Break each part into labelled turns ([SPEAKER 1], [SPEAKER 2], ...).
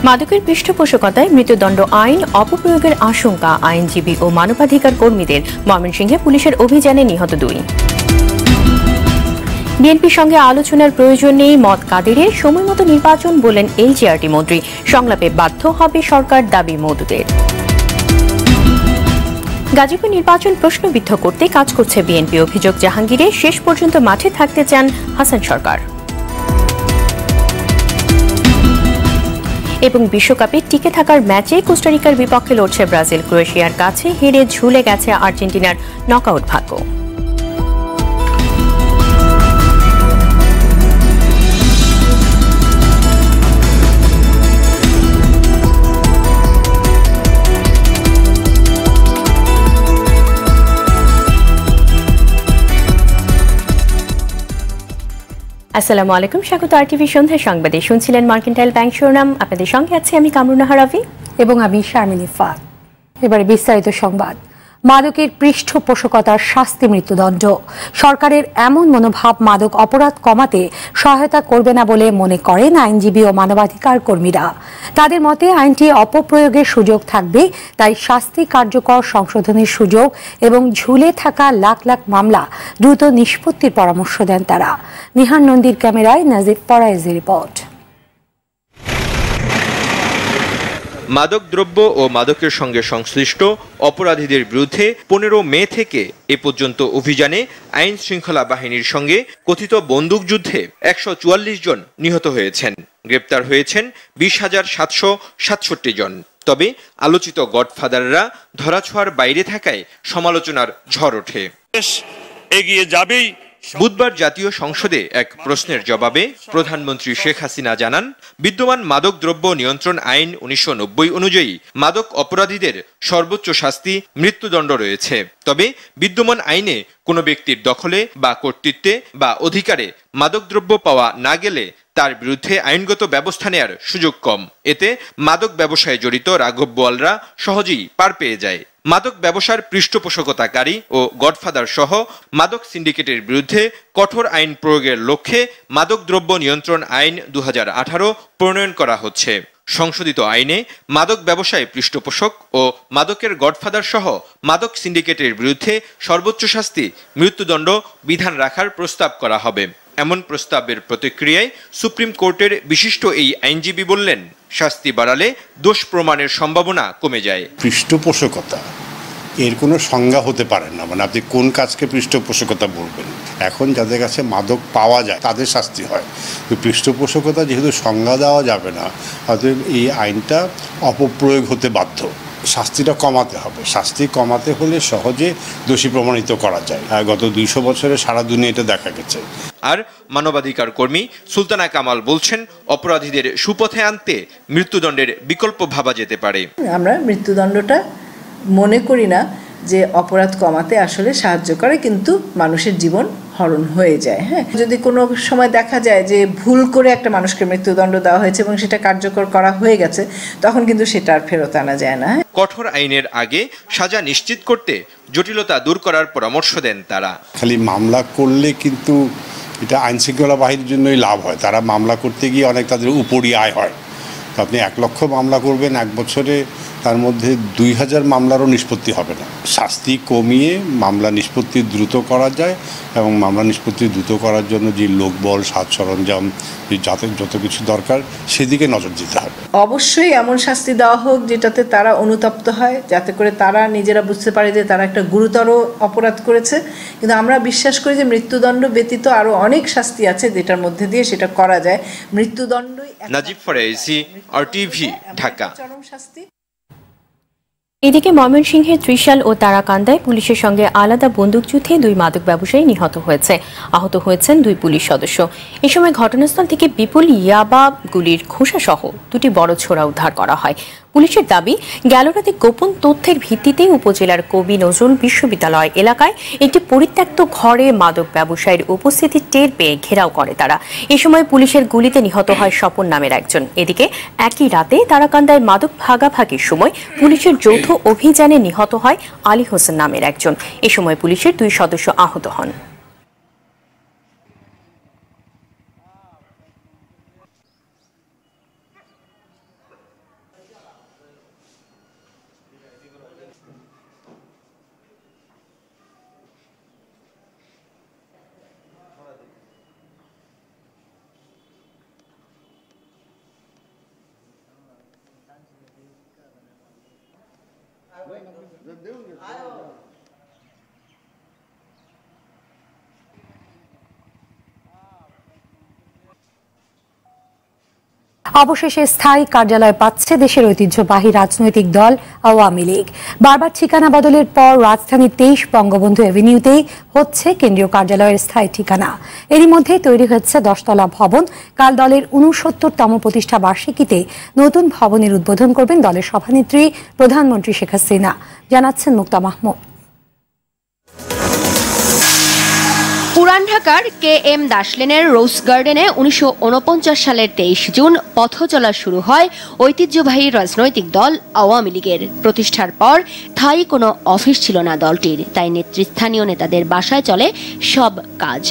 [SPEAKER 1] মাদকের পৃষ্ঠপোষকতায় মৃত্যুদণ্ড আইন অপপ্রয়োগের আশঙ্কা আইনজীবী ও মানবাধিকার কর্মীদের। ময়মনসিংহে পুলিশের অভিযানে নিহত 2। বিএনপির সঙ্গে আলোচনার প্রয়োজন নেই মত কাদেরের, সময়মতো নির্বাচন বলেন এলজিআরটি মন্ত্রী। সংলাপে বাধ্য হবে সরকার, দাবি মওদুদের। গাজীপুর নির্বাচন প্রশ্নবিদ্ধ করতে কাজ করছে বিএনপি, অভিযোগ জাহাঙ্গীরের। শেষ পর্যন্ত মাঠে থাকতে চান হাসান সরকার। এবং বিশ্বকাপে টিকে থাকার ম্যাচে কোস্টারিকার বিপক্ষে লড়ছে ব্রাজিল। ক্রোয়েশিয়ার কাছে হেরে ঝুলে গেছে আর্জেন্টিনার নকআউট ভাগ্য। আসসালামু আলাইকুম, স্বাগত আরটিভি সন্ধ্যা সংবাদে। শুনছিলেন মার্কেন্টাইল ব্যাংক শিরোনাম। আপনাদের সঙ্গে আছি আমি কামরুন্নাহার রাভি
[SPEAKER 2] এবং আমি শারমিনী ফাদ। এবারে বিস্তারিত সংবাদ। মাদকের পৃষ্ঠপোষকতার শাস্তি মৃত্যুদণ্ড। সরকারের এমন মনোভাব মাদক অপরাধ কমাতে সহায়তা করবে না বলে মনে করেন আইনজীবী ও মানবাধিকার কর্মীরা। তাদের মতে আইনটি অপপ্রয়োগের সুযোগ থাকবে, তাই শাস্তি কার্যকর সংশোধনের সুযোগ এবং ঝুলে থাকা লাখ লাখ মামলা দ্রুত নিষ্পত্তির পরামর্শ দেন তারা। নিহার নন্দীর ক্যামেরায় নাজিব পরাইজের রিপোর্ট।
[SPEAKER 3] মাদকদ্রব্য ও মাদকের সঙ্গে সংশ্লিষ্ট অপরাধীদের বিরুদ্ধে 15 মে থেকে এ পর্যন্ত অভিযানে আইন শৃঙ্খলা বাহিনীর সঙ্গে কথিত বন্দুকযুদ্ধে 144 জন নিহত হয়েছেন। গ্রেপ্তার হয়েছেন 20,767 জন। তবে আলোচিত গডফাদাররা ধরাছোঁয়ার বাইরে থাকায় সমালোচনার ঝড় ওঠে।
[SPEAKER 4] এগিয়ে যাবেই।
[SPEAKER 3] বুধবার জাতীয় সংসদে এক প্রশ্নের জবাবে প্রধানমন্ত্রী শেখ হাসিনা জানান, বিদ্যমান মাদকদ্রব্য নিয়ন্ত্রণ আইন 1990 অনুযায়ী মাদক অপরাধীদের সর্বোচ্চ শাস্তি মৃত্যুদণ্ড রয়েছে। তবে বিদ্যমান আইনে কোনো ব্যক্তির দখলে বা কর্তৃত্বে বা অধিকারে মাদকদ্রব্য পাওয়া না গেলে তার বিরুদ্ধে আইনগত ব্যবস্থা নেয়ার সুযোগ কম। এতে মাদক ব্যবসায় জড়িত রাঘব বোয়ালরা সহজেই পার পেয়ে যায়। মাদক ব্যবসার পৃষ্ঠপোষকতাকারী ও গডফাদার সহ মাদক সিন্ডিকেটের বিরুদ্ধে কঠোর আইন প্রয়োগের লক্ষ্যে মাদকদ্রব্য নিয়ন্ত্রণ আইন 2018 প্রণয়ন করা হচ্ছে। সংশোধিত আইনে মাদক ব্যবসায় পৃষ্ঠপোষক ও মাদকের গডফাদার সহ মাদক সিন্ডিকেটের বিরুদ্ধে সর্বোচ্চ শাস্তি মৃত্যুদণ্ড বিধান রাখার প্রস্তাব করা হবে। এমন প্রস্তাবের প্রতিক্রিয়ায় সুপ্রিম কোর্টের বিশিষ্ট এই আইনজীবী বললেন, শাস্তি বাড়ালে দোষ প্রমাণের সম্ভাবনা কমে যায়।
[SPEAKER 5] পৃষ্ঠপোষকতা এর কোনো সংজ্ঞা হতে পারে না, মানে আপনি কোন কাজকে পৃষ্ঠপোষকতা বলবেন। এখন যাদের কাছে মাদক পাওয়া যায় তাদের শাস্তি হয়, পৃষ্ঠপোষকতা যেহেতু সংজ্ঞা দেওয়া যাবে না, অতএব এই আইনটা অপপ্রয়োগ হতে বাধ্য। শাস্তিটা কমাতে হবে। শাস্তি কমাতে হলে সহজে দোষী প্রমাণিত করা যায়। গত 200 বছরে সারা দুনিয়া এটা দেখা গেছে।
[SPEAKER 3] আর মানবাধিকার কর্মী সুলতানা কামাল বলছেন, অপরাধীদের সুপথে আনতে মৃত্যুদণ্ডের বিকল্প ভাবা যেতে পারে।
[SPEAKER 6] আমরা মৃত্যুদণ্ডটা মনে করি না যে অপরাধ কমাতে আসলে সাহায্য করে, কিন্তু মানুষের জীবন হরণ হয়ে যায়। হ্যাঁ, যদি কোনো সময় দেখা যায় যে ভুল করে একটা মানুষকে মৃত্যুদণ্ড দেওয়া হয়েছে এবং সেটা কার্যকর করা হয়ে গেছে, তখন কিন্তু সেটা আর ফেরত আনা যায় না।
[SPEAKER 3] কঠোর আইনের আগে সাজা নিশ্চিত করতে জটিলতা দূর করার পরামর্শ দেন তারা।
[SPEAKER 5] খালি মামলা করলে কিন্তু এটা আইন শৃঙ্খলা বাহিনীর জন্যই লাভ হয়। তারা মামলা করতে গিয়ে অনেক তাদের উপরই আয় হয়। তো আপনি 1 লক্ষ মামলা করবেন 1 বছরে, তার মধ্যে 2000 মামলারও নিষ্পত্তি হবে না। শাস্তি কমিয়ে মামলা নিষ্পত্তি দ্রুত করা যায় এবং মামলা নিষ্পত্তি দ্রুত করার জন্য যে লোকবল, সাজ সরঞ্জাম, যাতে যত কিছু দরকার সেদিকে নজর দিতে হবে।
[SPEAKER 6] অবশ্যই এমন শাস্তি দেওয়া হোক যেটাতে তারা অনুতপ্ত হয়, যাতে করে তারা নিজেরা বুঝতে পারে যে তারা একটা গুরুতর অপরাধ করেছে। কিন্তু আমরা বিশ্বাস করি যে মৃত্যুদণ্ড ব্যতীত আরও অনেক শাস্তি আছে যেটার মধ্যে দিয়ে সেটা করা যায়। মৃত্যুদণ্ডই।
[SPEAKER 3] নাজিব ফরাইজি, আরটিভি, ঢাকা।
[SPEAKER 6] চরম শাস্তি।
[SPEAKER 1] এদিকে ময়মনসিংহের ত্রিশাল ও তারাকান্দায় পুলিশের সঙ্গে আলাদা বন্দুকযুদ্ধে 2 মাদক ব্যবসায়ী নিহত হয়েছে। আহত হয়েছেন 2 পুলিশ সদস্য। এ সময় ঘটনাস্থল থেকে বিপুল ইয়াবা, গুলির খোসা সহ 2টি বড় ছোরা উদ্ধার করা হয়। পুলিশের দাবি, গেল রাতে গোপন তথ্যের ভিত্তিতে উপজেলার কবি নজরুল বিশ্ববিদ্যালয় এলাকায় একটি পরিত্যক্ত ঘরে মাদক ব্যবসায়ীর উপস্থিতি টের পেয়ে ঘেরাও করে তারা। এ সময় পুলিশের গুলিতে নিহত হয় স্বপন নামের একজন। এদিকে একই রাতে তারাকান্দায় মাদক ভাগাভাগির সময় পুলিশের যৌথ অভিযানে নিহত হয় আলী হোসেন নামের একজন। এ সময় পুলিশের 2 সদস্য আহত হন।
[SPEAKER 2] অবশেষে স্থায়ী কার্যালয় পাচ্ছে দেশের ঐতিহ্যবাহী রাজনৈতিক দল আওয়ামী লীগ। বারবার ঠিকানা বদলের পর রাজধানীর 23 বঙ্গবন্ধু এভিনিউতেই হচ্ছে কেন্দ্রীয় কার্যালয়ের স্থায়ী ঠিকানা। এরই মধ্যে তৈরি হচ্ছে 10তলা ভবন। কাল দলের 69তম প্রতিষ্ঠা বার্ষিকীতে নতুন ভবনের উদ্বোধন করবেন দলের সভানেত্রী প্রধানমন্ত্রী শেখ হাসিনা, জানাচ্ছেন মুক্তা মাহমুদ।
[SPEAKER 7] পুরান ঢাকার KM দাস লেনের রোজ গার্ডেনে 1949 সালের 23 জুন পথ চলা শুরু হয় ঐতিহ্যবাহী রাজনৈতিক দল আওয়ামী লীগের। প্রতিষ্ঠার পর স্থায়ী কোনো অফিস ছিল না দলটির, তাই নেতৃস্থানীয় নেতাদের বাসায় চলে সব কাজ।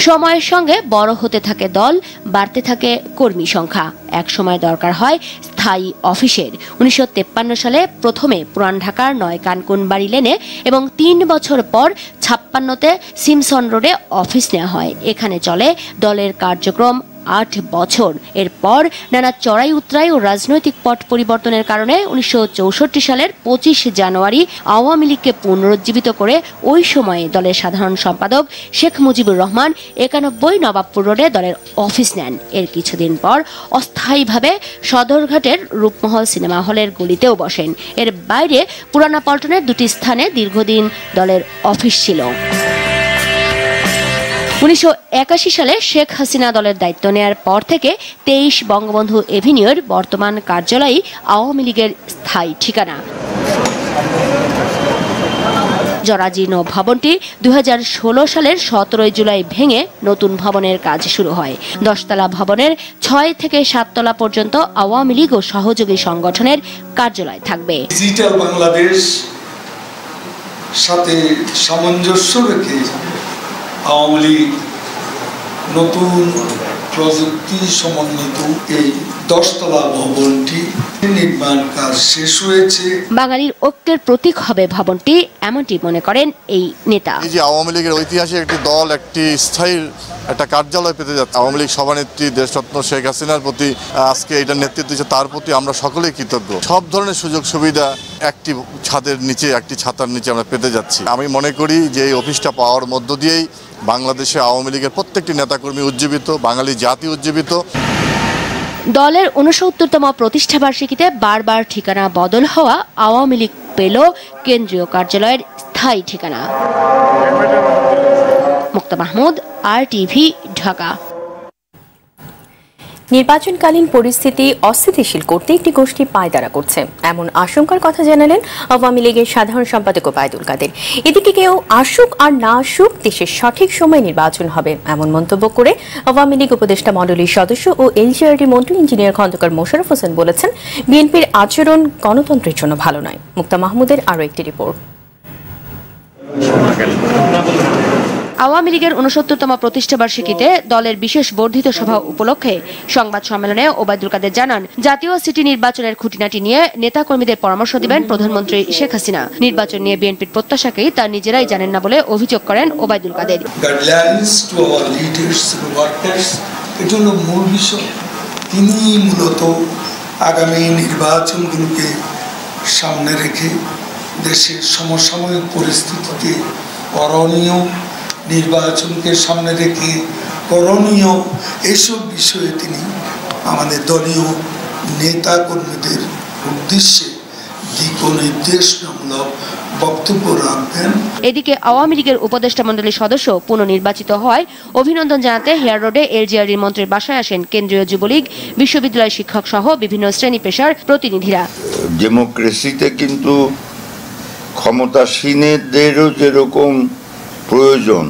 [SPEAKER 7] সময়ের সঙ্গে বড় হতে থাকে দল, বাড়তে থাকে কর্মী সংখ্যা। এক সময় দরকার হয় স্থায়ী অফিসের। 1953 সালে প্রথমে পুরান ঢাকার 9 কানকুনবাড়ি লেনে এবং 3 বছর পর 56তে সিমসন রোডে অফিস নেওয়া হয়। এখানে চলে দলের কার্যক্রম 8 বছর। এরপর নানা চড়াই উতরাই ও রাজনৈতিক পট পরিবর্তনের কারণে 1964 সালের 25 জানুয়ারি আওয়ামী লীগকে পুনরুজ্জীবিত করে ওই সময়ে দলের সাধারণ সম্পাদক শেখ মুজিবুর রহমান 91 নবাবপুর রোডে দলের অফিস নেন। এর কিছুদিন পর অস্থায়ীভাবে সদরঘাটের রূপমহল সিনেমা হলের গলিতেও বসেন। এর বাইরে পুরানা পল্টনের 2টি স্থানে দীর্ঘদিন দলের অফিস ছিল। 1981 সালে শেখ হাসিনা দলের দায়িত্ব নেয়ার পর থেকে 23 বঙ্গবন্ধু এভিনিউর বর্তমান কার্যালয়ই আওয়ামী লীগের স্থায়ী ঠিকানা। জরাজীর্ণ ভবনটি 2016 সালের 17 জুলাই ভেঙে নতুন ভবনের কাজ শুরু হয়। 10তলা ভবনের 6 থেকে 7 তলা পর্যন্ত আওয়ামী লীগ ও সহযোগী সংগঠনের কার্যালয় থাকবে।
[SPEAKER 8] ডিজিটাল বাংলাদেশ সাথে সামঞ্জস্য রেখে আওয়ামী লীগ নতুন প্রযুক্তি সমন্বিত এই 10তলা ভবনটি নির্মাণ কাজ শেষ হয়েছে।
[SPEAKER 7] বাঙালির ঐক্যের প্রতীক হবে ভবনটি, এমনটি মনে করেন এই নেতা।
[SPEAKER 9] এই যে আওয়ামী লীগের ঐতিহাসিক একটি দল একটি স্থায়ী একটা কার্যালয় পেতে যাচ্ছে, আওয়ামী লীগ সভানেত্রী দেশরত্ন শেখ হাসিনার প্রতি আজকে এটা নেতৃত্ব দিচ্ছে, তার প্রতি আমরা সকলেই কৃতজ্ঞ। সব ধরনের সুযোগ সুবিধা একটি ছাদের নিচে, একটি ছাতার নিচে আমরা পেতে যাচ্ছি। আমি মনে করি যে এই অফিসটা পাওয়ার মধ্য দিয়েই বাংলাদেশে আওয়ামী লীগের প্রত্যেকটি নেতাকর্মী উজ্জীবিত, বাঙালি জাতি উজ্জীবিত।
[SPEAKER 7] দলের 69তম প্রতিষ্ঠাবার্ষিকীতে বারবার ঠিকানা বদল হওয়া আওয়ামী লীগ পেল কেন্দ্রীয় কার্যালয়ের স্থায়ী ঠিকানা। মুক্তা মাহমুদ, RTV, ঢাকা।
[SPEAKER 1] নির্বাচনকালীন পরিস্থিতি অস্থিতিশীল করতে একটি গোষ্ঠী পায়তারা করছে, এমন আশঙ্কার কথা জানালেন আওয়ামী লীগের সাধারণ সম্পাদক ওবায়দুল কাদের। এদিকে কেউ আসুক আর না আসুক, দেশের সঠিক সময় নির্বাচন হবে, এমন মন্তব্য করে আওয়ামী লীগ উপদেষ্টা মণ্ডলীর সদস্য ও LGRD মন্ত্রী ইঞ্জিনিয়ার খন্দকার মোশাররফ হোসেন বলেছেন, বিএনপির আচরণ গণতন্ত্রের জন্য ভালো নয়। মুক্তা মাহমুদের আরও একটি রিপোর্ট।
[SPEAKER 7] আওয়ামী লীগের 69তম প্রতিষ্ঠাবার্ষিকীতে দলের বিশেষ বর্ধিত সভা উপলক্ষে সংবাদ সম্মেলনে ওবায়দুল কাদের জানান, জাতীয় সিটি নির্বাচনের খুঁটিনাটি নিয়ে নেতাকর্মীদের পরামর্শ দিবেন প্রধানমন্ত্রী শেখ হাসিনা। নির্বাচন নিয়ে বিএনপির প্রত্যাশাকেই তার নিজেরাই জানেন না বলে অভিযোগ করেন ওবায়দুল কাদের।
[SPEAKER 8] এটা হলো মূল বিষয়। তিনি মূলত আগামী নির্বাচনগুলোকে সামনে রেখে দেশের সমসাময়িক পরিস্থিতিতে করণীয়, নির্বাচনকে সামনে রেখে করণীয় এসব বিষয়ে তিনি আমাদের দলীয় নেতা কর্মীদের উদ্দেশ্যে দিক নির্দেশনামূলক বক্তব্য রাখবেন।
[SPEAKER 7] এদিকে আওয়ামী লীগের উপদেষ্টা মণ্ডলীর সদস্য পুনর্নির্বাচিত হওয়ায় অভিনন্দন জানাতে হেয়ার রোডে LGRD মন্ত্রীর বাসায় আসেন কেন্দ্রীয় যুবলীগ, বিশ্ববিদ্যালয় শিক্ষক সহ বিভিন্ন শ্রেণী পেশার প্রতিনিধিরা।
[SPEAKER 10] ডেমোক্রেসিতে কিন্তু ক্ষমতাসীনদেরও যেরকম প্রয়োজন,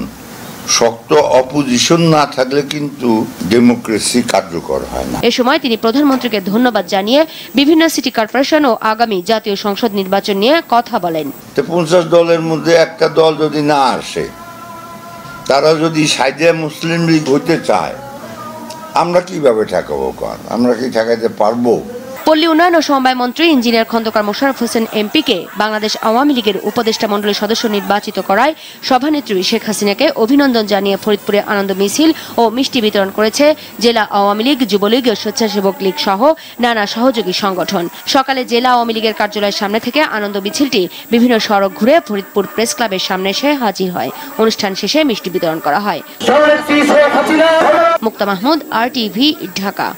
[SPEAKER 10] শক্ত অপোজিশন না থাকলে কিন্তু ডেমোক্রেসি কার্যকর হয় না।
[SPEAKER 7] এ সময় তিনি প্রধানমন্ত্রীকে ধন্যবাদ জানিয়ে বিভিন্ন সিটি কর্পোরেশন ও আগামী জাতীয় সংসদ নির্বাচন নিয়ে কথা বলেন।
[SPEAKER 10] 50 দলের মধ্যে একটা দল যদি না আসে, তারা যদি সাইদে মুসলিম লীগ হইতে চায়, আমরা কিভাবে ঠেকাবো? আমরা কি ঠেকাইতে পারবো?
[SPEAKER 7] পল্লী উন্নয়ন ও সমবায় মন্ত্রী ইঞ্জিনিয়ার খন্দকার মোশাররফ হোসেন এমপিকে বাংলাদেশ আওয়ামী লীগের উপদেষ্টা মণ্ডলীর সদস্য নির্বাচিত করায় সভানেত্রী শেখ হাসিনাকে অভিনন্দন জানিয়ে ফরিদপুরে আনন্দ মিছিল ও মিষ্টি বিতরণ করেছে জেলা আওয়ামী লীগ, যুবলীগ, স্বেচ্ছাসেবক লীগ সহ নানা সহযোগী সংগঠন। সকালে জেলা আওয়ামী লীগের কার্যালয়ের সামনে থেকে আনন্দ মিছিলটি বিভিন্ন সড়ক ঘুরে ফরিদপুর প্রেস ক্লাবের সামনে এসে হাজির হয়। অনুষ্ঠান শেষে মিষ্টি বিতরণ করা হয়। মুক্তা মাহমুদ, RTV, ঢাকা।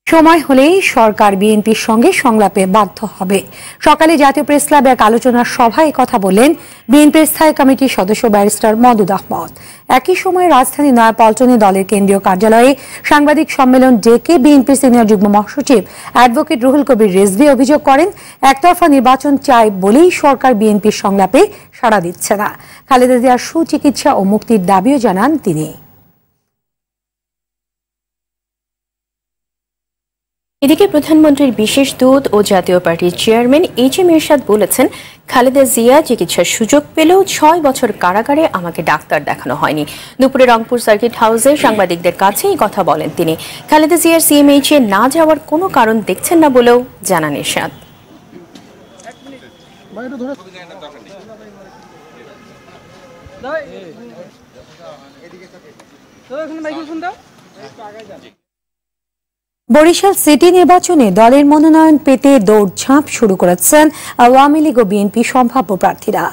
[SPEAKER 2] সময় হলেই সরকার বিএনপির সঙ্গে সংলাপে বাধ্য হবে। সকালে জাতীয় প্রেস ক্লাবে এক আলোচনা সভায় কথা বলেন বিএনপির স্থায়ী কমিটির সদস্য ব্যারিস্টার মওদুদ আহমদ। একই সময় রাজধানী নয়াপল্টনে দলের কেন্দ্রীয় কার্যালয়ে সাংবাদিক সম্মেলন ডেকে বিএনপির সিনিয়র যুগ্ম মহাসচিব অ্যাডভোকেট রুহুল কবির রিজভী অভিযোগ করেন, একতরফা নির্বাচন চায় বলেই সরকার বিএনপির সংলাপে সাড়া দিচ্ছে না। খালেদা জিয়ার সুচিকিৎসা ও মুক্তির দাবিও জানান তিনি।
[SPEAKER 1] এদিকে প্রধানমন্ত্রীর বিশেষ দূত ও জাতীয় পার্টির চেয়ারম্যান HM এরশাদ বলেছেন, খালেদা জিয়া চিকিৎসার সুযোগ পেলেও 6 বছর কারাগারে আমাকে ডাক্তার দেখানো হয়নি। দুপুরে রংপুর সার্কিট হাউসে সাংবাদিকদের কাছে এই কথা বলেন তিনি। খালেদা জিয়ার CMH-এ না যাওয়ার কোনো কারণ দেখছেন না বলেও জানান এরশাদ।
[SPEAKER 2] বরিশাল সিটি নির্বাচনে দলের মনোনয়ন পেতে দৌড়ঝাঁপ শুরু করেছেন আওয়ামী লীগ ও বিএনপি সম্ভাব্য প্রার্থীরা।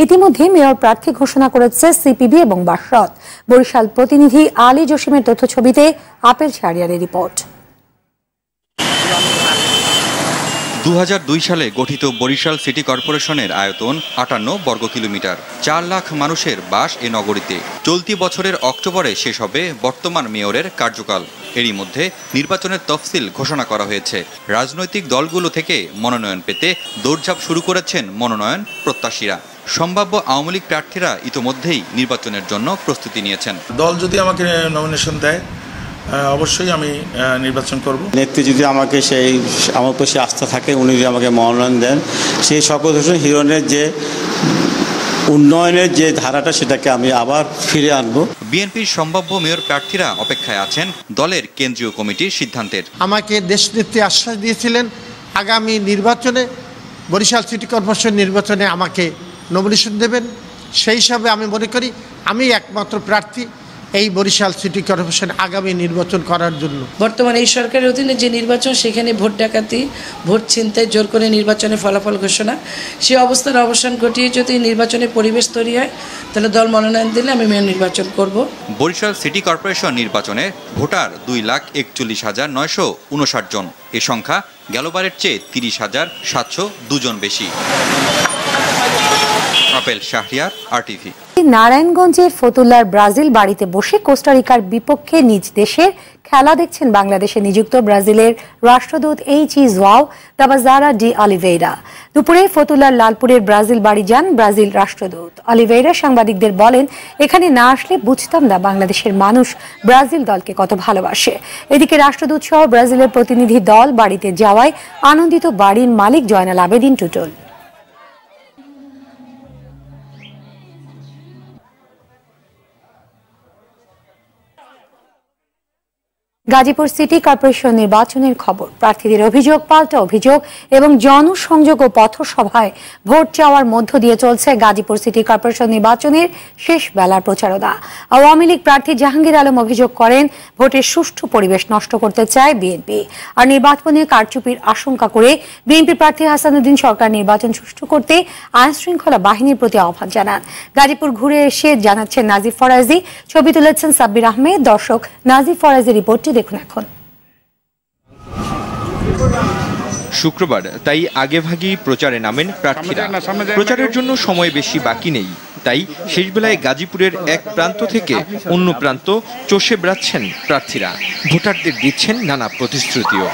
[SPEAKER 2] ইতিমধ্যে মেয়র প্রার্থী ঘোষণা করেছে সিপিবি এবং বাসদ। বরিশাল প্রতিনিধি আলী জসিমের তথ্য ছবিতে আপেল শাহরিয়ারের রিপোর্ট।
[SPEAKER 11] 2002 সালে গঠিত বরিশাল সিটি কর্পোরেশনের আয়তন 58 বর্গ কিলোমিটার। 4 লাখ মানুষের বাস এ নগরীতে। চলতি বছরের অক্টোবরে শেষ হবে বর্তমান মেয়রের কার্যকাল। এরই মধ্যে নির্বাচনের তফসিল ঘোষণা করা হয়েছে। রাজনৈতিক দলগুলো থেকে মনোনয়ন পেতে দৌড়ঝাঁপ শুরু করেছেন মনোনয়ন প্রত্যাশীরা। সম্ভাব্য আওয়ামী লীগ প্রার্থীরা ইতোমধ্যেই নির্বাচনের জন্য প্রস্তুতি নিয়েছেন।
[SPEAKER 12] দল যদি আমাকে নমিনেশন দেয় অবশ্যই আমি নির্বাচন করব।
[SPEAKER 13] নেত্রী যদি আমাকে আমার উপর সে আস্থা থাকে, উনি যদি আমাকে মনোনয়ন দেন, সেই শওকত হোসেন হিরণের যে উন্নয়নের যে ধারাটা সেটাকে আমি আবার ফিরে আনবো।
[SPEAKER 11] বিএনপির সম্ভাব্য মেয়র প্রার্থীরা অপেক্ষায় আছেন দলের কেন্দ্রীয় কমিটির সিদ্ধান্তের।
[SPEAKER 14] আমাকে দেশনেত্রী আশ্বাস দিয়েছিলেন আগামী নির্বাচনে, বরিশাল সিটি কর্পোরেশন নির্বাচনে আমাকে নমিনেশন দেবেন। সেই হিসাবে আমি মনে করি আমি একমাত্র প্রার্থী এই বরিশাল সিটি কর্পোরেশন আগামী নির্বাচন করার জন্য।
[SPEAKER 15] বর্তমানে এই সরকারের অধীনে যে নির্বাচন, সেখানে ভোট ডাকাতি, ভোট ছিনতাই, জোর করে নির্বাচনের ফলাফল ঘোষণা, সেই অবস্থার অবসান ঘটিয়ে যদি নির্বাচনের পরিবেশ তৈরি হয়, তাহলে দল মনোনয়ন দিলে আমি মেয়র নির্বাচন করব।
[SPEAKER 11] বরিশাল সিটি কর্পোরেশন নির্বাচনে ভোটার 2,41,959 জন। এ সংখ্যা গেলবারের চেয়ে 30,702 জন বেশি। Apple Shahriar, RTV।
[SPEAKER 2] নারায়ণগঞ্জের ফতুল্লার ব্রাজিল বাড়িতে বসে কোস্টারিকার বিপক্ষে নিজ দেশের খেলা দেখছেন বাংলাদেশে নিযুক্ত ব্রাজিলের রাষ্ট্রদূত H.E. João Tabajara de Oliveira। দুপুরে ফতুল্লার লালপুরের ব্রাজিল বাড়ি যান ব্রাজিল রাষ্ট্রদূত। অলিভেইরা সাংবাদিকদের বলেন, এখানে না আসলে বুঝতাম না বাংলাদেশের মানুষ ব্রাজিল দলকে কত ভালোবাসে। এদিকে রাষ্ট্রদূত সহ ব্রাজিলের প্রতিনিধি দল বাড়িতে যাওয়ায় আনন্দিত বাড়ির মালিক জয়নাল আবেদিন টুটুল। গাজীপুর সিটি কর্পোরেশন নির্বাচনের খবর। প্রার্থীদের অভিযোগ পাল্টা অভিযোগ এবং জনসংযোগ ও পথসভায় ভোট চাওয়ার মধ্য দিয়ে চলছে গাজীপুর সিটি কর্পোরেশন নির্বাচনের শেষ বেলার প্রচারণা। আওয়ামী লীগ প্রার্থী জাহাঙ্গীর আলম অভিযোগ করেন, ভোটের সুষ্ঠু পরিবেশ নষ্ট করতে চায় বিএনপি। আর নির্বাচনে কারচুপির আশঙ্কা করে বিএনপি প্রার্থী হাসানুদ্দিন সরকার নির্বাচন সুষ্ঠু করতে আইন শৃঙ্খলা বাহিনীর প্রতি আহ্বান জানান। গাজীপুর ঘুরে এসে জানাচ্ছেন নাজিব ফরাজি, ছবি তুলেছেন সাব্বির আহমেদ। দর্শক, নাজিব ফরাজির রিপোর্টটি দেখুন এখন।
[SPEAKER 3] শুক্রবার তাই আগেভাগেই প্রচারে নামেন প্রার্থীরা। প্রচারের জন্য সময় বেশি বাকি নেই, তাই শেষ বেলায় গাজীপুরের এক প্রান্ত থেকে অন্য প্রান্ত চষে বেড়াচ্ছেন প্রার্থীরা। ভোটারদের দিচ্ছেন নানা প্রতিশ্রুতিও।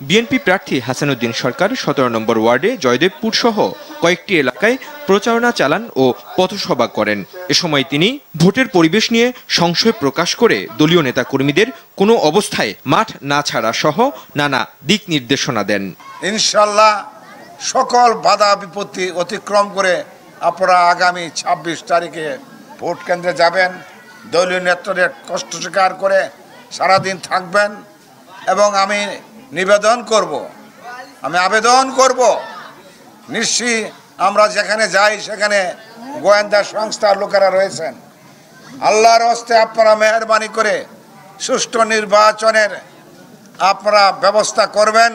[SPEAKER 3] বিএনপি প্রার্থী হাসানুদ্দিন সরকার 17 নম্বর ওয়ার্ডে জয়দেবপুর সহ কয়েকটি এলাকায় প্রচারণা চালান ও পথসভা করেন। এ সময় তিনি ভোটের পরিবেশ নিয়ে সংশয় প্রকাশ করে দলীয় নেতাকর্মীদের কোনো অবস্থায় মাঠ না ছাড়া সহ নানা দিক নির্দেশনা দেন।
[SPEAKER 16] ইনশাল্লাহ সকল বাধা বিপত্তি অতিক্রম করে আপনারা আগামী 26 তারিখে ভোট কেন্দ্রে যাবেন। দলীয় নেতৃত্বের কষ্ট স্বীকার করে সারাদিন থাকবেন এবং আমি আবেদন করব নিশ্চয়ই আমরা যেখানে যাই সেখানে গোয়েন্দা সংস্থার লোকেরা রয়েছেন, আল্লাহর হস্তে আপনারা মেহেরবানি করে সুষ্ঠু নির্বাচনের আপনারা ব্যবস্থা করবেন।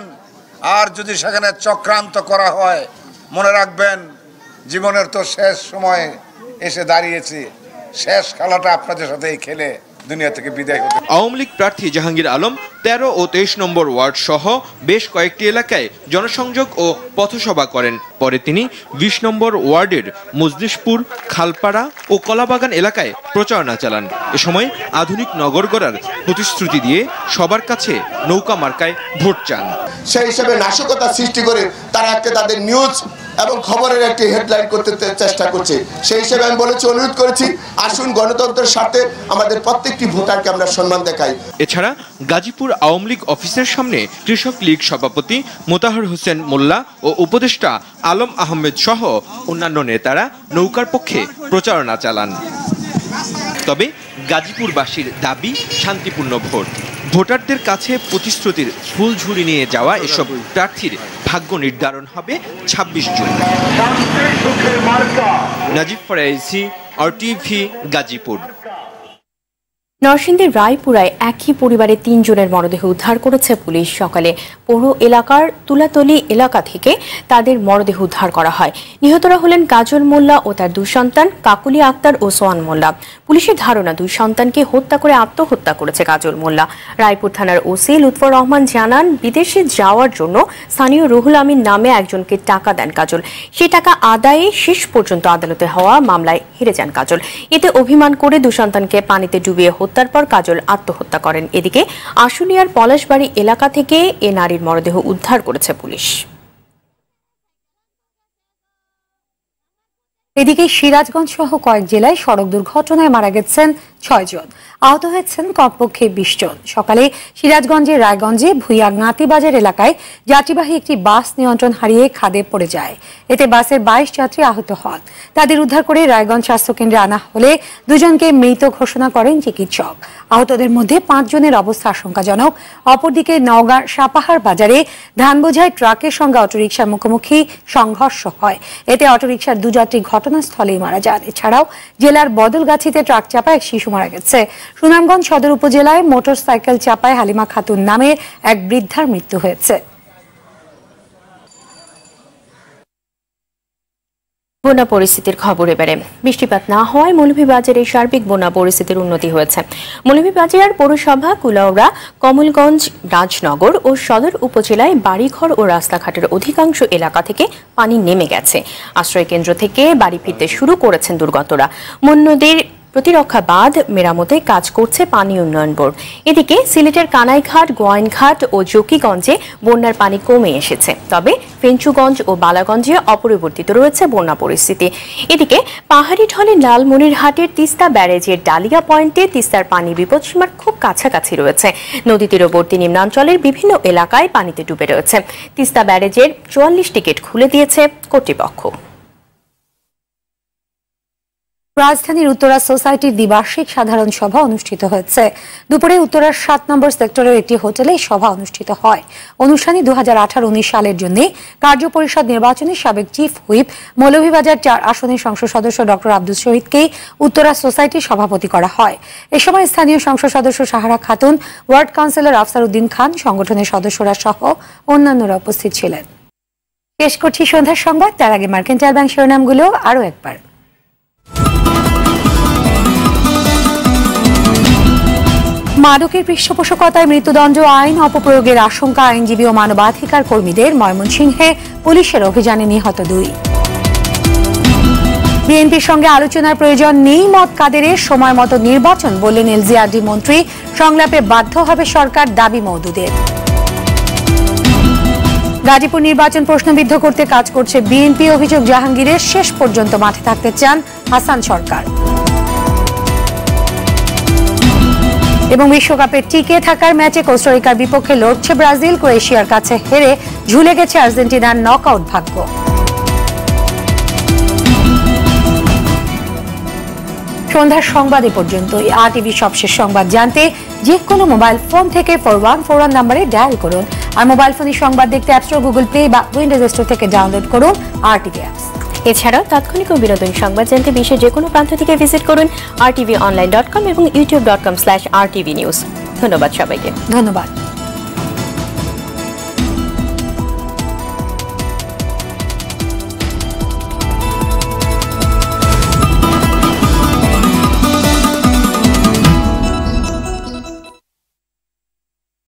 [SPEAKER 16] আর যদি সেখানে চক্রান্ত করা হয়, মনে রাখবেন জীবনের তো শেষ সময় এসে দাঁড়িয়েছি, শেষ খেলাটা আপনাদের সাথেই খেলে দুনিয়া থেকে বিদায় হতে।
[SPEAKER 3] আওয়ামী লীগ প্রার্থী জাহাঙ্গীর আলম 13 ও 23 নম্বর ওয়ার্ড সহ বেশ কয়েকটি এলাকায় জনসংযোগ ও পথসভা করেন। পরে তিনি 20 নম্বর ওয়ার্ডের মজলিশপুর, খালপাড়া ও কলাবাগান এলাকায় প্রচারণা চালান। এ সময় আধুনিক নগর গড়ার প্রতিশ্রুতি দিয়ে সবার কাছে নৌকা মার্কায় ভোট চান।
[SPEAKER 17] সেই হিসেবে নাশকতা সৃষ্টি করে তারা তাদের নিউজ এবং খবরের একটি হেডলাইন করতে চেষ্টা করছে। সেই হিসেবে আমি অনুরোধ করেছি, আসুন গণতন্ত্রের স্বার্থে আমাদের প্রত্যেকটি ভোটারকে আমরা সম্মান দেখাই।
[SPEAKER 3] এছাড়া গাজীপুর আওয়ামী লীগ অফিসের সামনে কৃষক লীগ সভাপতি মোতাহার হোসেন মোল্লা ও উপদেষ্টা আলম আহমেদ সহ অন্যান্য নেতারা নৌকার পক্ষে প্রচারণা চালান। তবে গাজীপুরবাসীর দাবি শান্তিপূর্ণ ভোট। ভোটারদের কাছে প্রতিশ্রুতির ফুলঝুরি নিয়ে যাওয়া এসব প্রার্থীর ভাগ্য নির্ধারণ হবে 26 জুন। নাজিব ফরাইসি, RTV, গাজীপুর।
[SPEAKER 1] নরসিংদীর রায়পুরায় একই পরিবারের 3 জনের মরদেহ উদ্ধার করেছে পুলিশ। সকালে পৌর এলাকার তুলাতলি এলাকা থেকে তাদের মরদেহ উদ্ধার করা হয়। নিহতরা হলেন কাজল মোল্লা ও তার 2 সন্তান কাকুলি আক্তার ও সোয়ান মোল্লা। পুলিশের ধারণা 2 সন্তানকে হত্যা করে আত্মহত্যা করেছে কাজল মোল্লা। রায়পুর থানার ওসি লুৎফর রহমান জানান, বিদেশে যাওয়ার জন্য স্থানীয় রুহুল আমিন নামে একজনকে টাকা দেন কাজল। সেই টাকা আদায়ে শেষ পর্যন্ত আদালতে হওয়া মামলায় হেরে যান কাজল। এতে অভিমান করে 2 সন্তানকে পানিতে ডুবিয়ে হত্যার পর কাজল আত্মহত্যা করেন। এদিকে আশুলিয়ার পলাশবাড়ি এলাকা থেকে এ নারীর মরদেহ উদ্ধার করেছে পুলিশ।
[SPEAKER 2] এদিকে সিরাজগঞ্জ সহ কয়েক জেলায় সড়ক দুর্ঘটনায় মারা গেছেন 6 জন, আহত হয়েছেন কমপক্ষে 20 জন। সকালে সিরাজগঞ্জের রায়গঞ্জে ভুইয়াগাতি বাজার এলাকায় যাত্রীবাহী একটি বাস নিয়ন্ত্রণ হারিয়ে খাদে পড়ে যায়। এতে বাসের 22 যাত্রী আহত হন। তাদের উদ্ধার করে রায়গঞ্জ স্বাস্থ্যকেন্দ্রে আনা হলে 2 জনকে মৃত ঘোষণা করেন চিকিৎসক। আহতদের মধ্যে 5 জনের অবস্থা আশঙ্কাজনক। অপরদিকে নওগাঁর সাপাহার বাজারে ধান বোঝাই ট্রাকের সঙ্গে অটোরিকশার মুখোমুখি সংঘর্ষ হয়। এতে অটোরিকশার 2 যাত্রী ঘটনাস্থলেই মারা যান। এছাড়াও জেলার বদলগাছিতে ট্রাক চাপায় এক শিশু মারা গেছে। সুনামগঞ্জ সদর উপজেলায় মোটরসাইকেল চাপায় হালিমা খাতুন নামের এক বৃদ্ধার মৃত্যু হয়েছে।
[SPEAKER 1] বন্যা পরিস্থিতির খবর এবারে। বৃষ্টিপাত না হওয়ায় মৌলভীবাজারের সার্বিক বন্যা পরিস্থিতির উন্নতি হয়েছে। মৌলভীবাজার পৌরসভা, কুলাউড়া, কমলগঞ্জ, রাজনগর ও সদর উপজেলায় বাড়িঘর ও রাস্তাঘাটের অধিকাংশ এলাকা থেকে পানি নেমে গেছে। আশ্রয় কেন্দ্র থেকে বাড়ি ফিরতে শুরু করেছেন দুর্গতরা। বন্যদের প্রতিরক্ষা বাঁধ মেরামতে কাজ করছে পানি উন্নয়ন বোর্ড। এদিকে সিলেটের কানাইঘাট, গোয়াইনঘাট ও জকিগঞ্জে বন্যার পানি কমে এসেছে। তবে ফেঞ্চুগঞ্জ ও বালাগঞ্জে অপরিবর্তিত রয়েছে বন্যা পরিস্থিতি। এদিকে পাহাড়ি ঢলে লালমনিরহাটের তিস্তা ব্যারেজের ডালিয়া পয়েন্টে তিস্তার পানি বিপদসীমার খুব কাছাকাছি রয়েছে। নদী তীরবর্তী নিম্নাঞ্চলের বিভিন্ন এলাকায় পানিতে ডুবে রয়েছে। তিস্তা ব্যারেজের 44 টিকিট খুলে দিয়েছে কর্তৃপক্ষ।
[SPEAKER 2] রাজধানীর উত্তরা সোসাইটির দ্বিবার্ষিক সাধারণ সভা অনুষ্ঠিত হয়েছে। দুপুরে উত্তরার 7 নম্বর সেক্টরের একটি হোটেলে সভা অনুষ্ঠিত হয়। অনুষ্ঠানে 2018-19 সালের জন্য কার্যপরিষদ নির্বাচনে সাবেক চিফ হুইপ মৌলভীবাজার 4 আসনের সংসদ সদস্য ডক্টর আব্দুল শহীদকে উত্তরা সোসাইটির সভাপতি করা হয়। এ সময় স্থানীয় সংসদ সদস্য সাহারা খাতুন, ওয়ার্ড কাউন্সিলর আফসার উদ্দিন খান, সংগঠনের সদস্যরা সহ অন্যান্যরা উপস্থিত ছিলেন। শেষ করছি সন্ধ্যার সংবাদ। তার আগে মার্কেন্টাইল ব্যাংক শিরোনামগুলো আরও একবার। মাদকের পৃষ্ঠপোষকতায় মৃত্যুদণ্ড আইন অপপ্রয়োগের আশঙ্কা আইনজীবী ও মানবাধিকার কর্মীদের। ময়মনসিংহে পুলিশের অভিযানে নিহত 2। বিএনপির সঙ্গে আলোচনার প্রয়োজন নেই মত কাদেরের। সময় মতো নির্বাচন বললেন এলজিআরডি মন্ত্রী। সংলাপে বাধ্য হবে সরকার, দাবি মওদুদের। গাজীপুর নির্বাচন প্রশ্নবিদ্ধ করতে কাজ করছে বিএনপি। অভিযোগ জাহাঙ্গীরের। শেষ পর্যন্ত মাঠে থাকতে চান হাসান সরকার। এবং বিশ্বকাপে টিকে থাকার ম্যাচে কোস্টারিকার বিপক্ষে লড়ছে ব্রাজিল। ক্রোয়েশিয়ার কাছে হেরে ঝুলে গেছে আর্জেন্টিনার নকআউট ভাগ্য। সন্ধ্যার সংবাদ এ পর্যন্তই। RTV সবশেষ সংবাদ জানতে যে কোনো মোবাইল ফোন থেকে 4141 নম্বরে ডায়াল করুন। আর মোবাইল ফোনে সংবাদ দেখতে অ্যাপ স্টোর, গুগল প্লে বা উইন্ডোজ স্টোর থেকে ডাউনলোড করুন RTV অ্যাপস।
[SPEAKER 1] এছাড়াও তাৎক্ষণিক ও বিনোদন সংবাদ জানতে বিশ্বের যে কোনো প্রান্ত থেকে ভিজিট করুন rtvonline.com এবং youtube.com/rtvnews। ধন্যবাদ সবাইকে।
[SPEAKER 2] ধন্যবাদ।